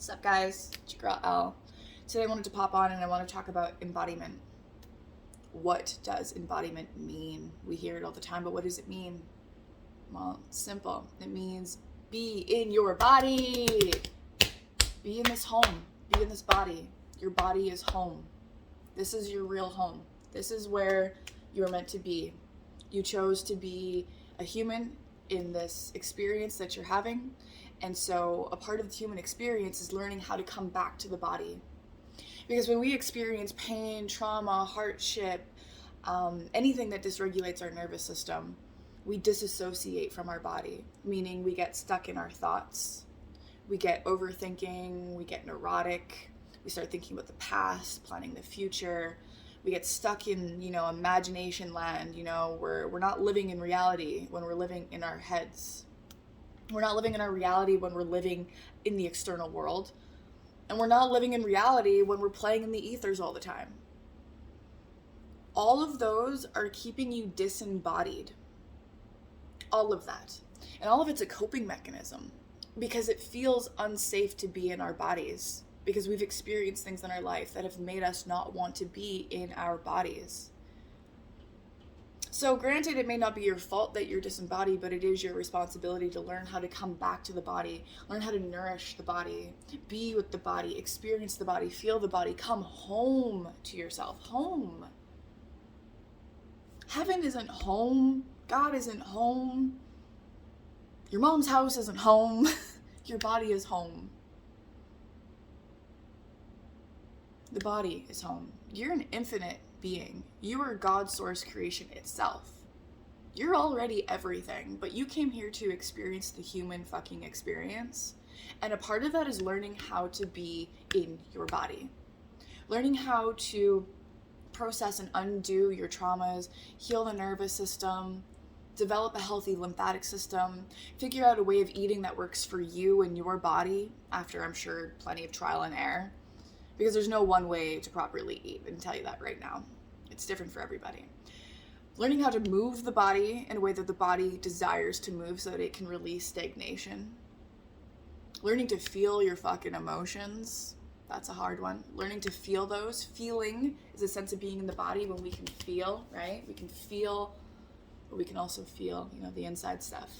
What's up, guys? It's your girl Elle. Today I wanted to pop on and I want to talk about embodiment. What does embodiment mean? We hear it all the time, but what does it mean? Well, it's simple. It means be in your body. Be in this home. Be in this body. Your body is home. This is your real home. This is where you're meant to be. You chose to be a human in this experience that you're having. And so a part of the human experience is learning how to come back to the body. Because when we experience pain, trauma, hardship, anything that dysregulates our nervous system, we disassociate from our body, meaning we get stuck in our thoughts. We get overthinking, we get neurotic, we start thinking about the past, planning the future. We get stuck in, imagination land, we're not living in reality when we're living in our heads. We're not living in our reality when we're living in the external world. And we're not living in reality when we're playing in the ethers all the time. All of those are keeping you disembodied. All of that. And all of it's a coping mechanism because it feels unsafe to be in our bodies because we've experienced things in our life that have made us not want to be in our bodies. So granted, it may not be your fault that you're disembodied, but it is your responsibility to learn how to come back to the body, learn how to nourish the body, be with the body, experience the body, feel the body, come home to yourself, home. Heaven isn't home. God isn't home. Your mom's house isn't home. Your body is home. The body is home. You're an infinite being. You are God's source creation itself. You're already everything, but you came here to experience the human fucking experience. And a part of that is learning how to be in your body. Learning how to process and undo your traumas, heal the nervous system, develop a healthy lymphatic system, figure out a way of eating that works for you and your body after, I'm sure, plenty of trial and error. Because there's no one way to properly eat, I can tell you that right now. It's different for everybody. Learning how to move the body in a way that the body desires to move so that it can release stagnation. Learning to feel your fucking emotions. That's a hard one. Learning to feel those. Feeling is a sense of being in the body when we can feel, right? We can feel, but we can also feel, the inside stuff.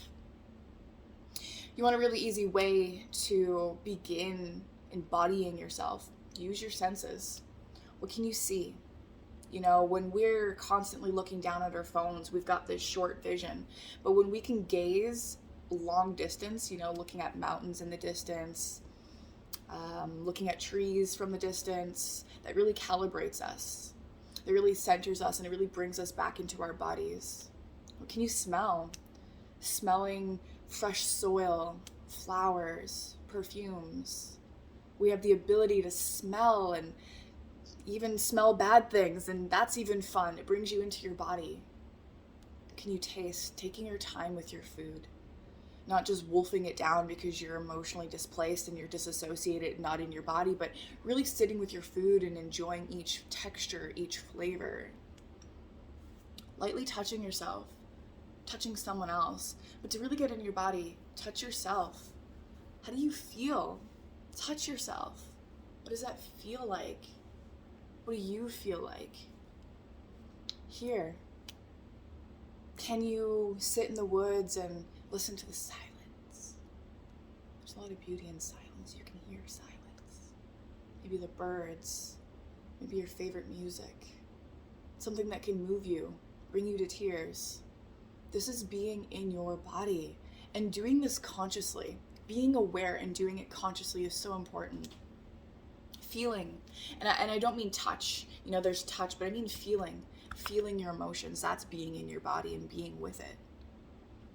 You want a really easy way to begin embodying yourself. Use your senses. What can you see? When we're constantly looking down at our phones, we've got this short vision. But when we can gaze long distance, looking at mountains in the distance, looking at trees from the distance, that really calibrates us. It really centers us and it really brings us back into our bodies. What can you smell? Smelling fresh soil, flowers, perfumes. We have the ability to smell and even smell bad things, and that's even fun. It brings you into your body. Can you taste? Taking your time with your food. Not just wolfing it down because you're emotionally displaced and you're disassociated, not in your body, but really sitting with your food and enjoying each texture, each flavor. Lightly touching yourself, touching someone else. But to really get into your body, touch yourself. How do you feel? Touch yourself. What does that feel like? What do you feel like? Here. Can you sit in the woods and listen to the silence? There's a lot of beauty in silence. You can hear silence. Maybe the birds. Maybe your favorite music. Something that can move you, bring you to tears. This is being in your body and doing this consciously. Being aware and doing it consciously is so important. Feeling, and I don't mean touch, there's touch, but I mean feeling your emotions. That's being in your body and being with it.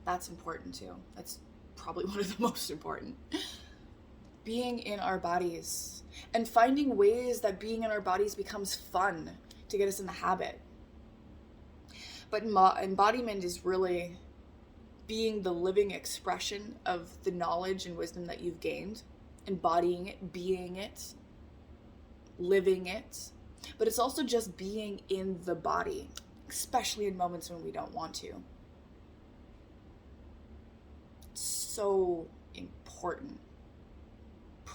That's important too. That's probably one of the most important. Being in our bodies and finding ways that being in our bodies becomes fun to get us in the habit. But embodiment is really being the living expression of the knowledge and wisdom that you've gained, embodying it, being it, living it. But it's also just being in the body, especially in moments when we don't want to. It's so important.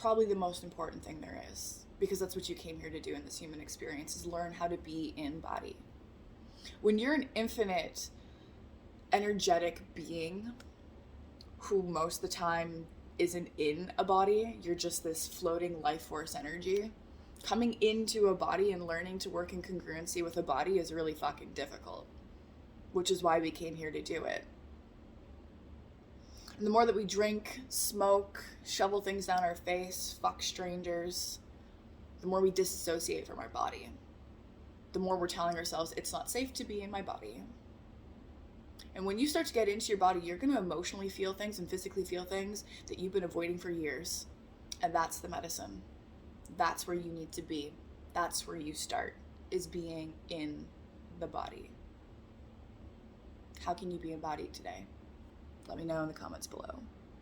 probably the most important thing there is, because that's what you came here to do in this human experience, is learn how to be in body. When you're an infinite, energetic being who most of the time isn't in a body, you're just this floating life force energy. Coming into a body and learning to work in congruency with a body is really fucking difficult, which is why we came here to do it. And the more that we drink, smoke, shovel things down our face, fuck strangers, the more we disassociate from our body. The more we're telling ourselves it's not safe to be in my body. And when you start to get into your body, you're going to emotionally feel things and physically feel things that you've been avoiding for years. And that's the medicine. That's where you need to be. That's where you start, is being in the body. How can you be embodied today? Let me know in the comments below.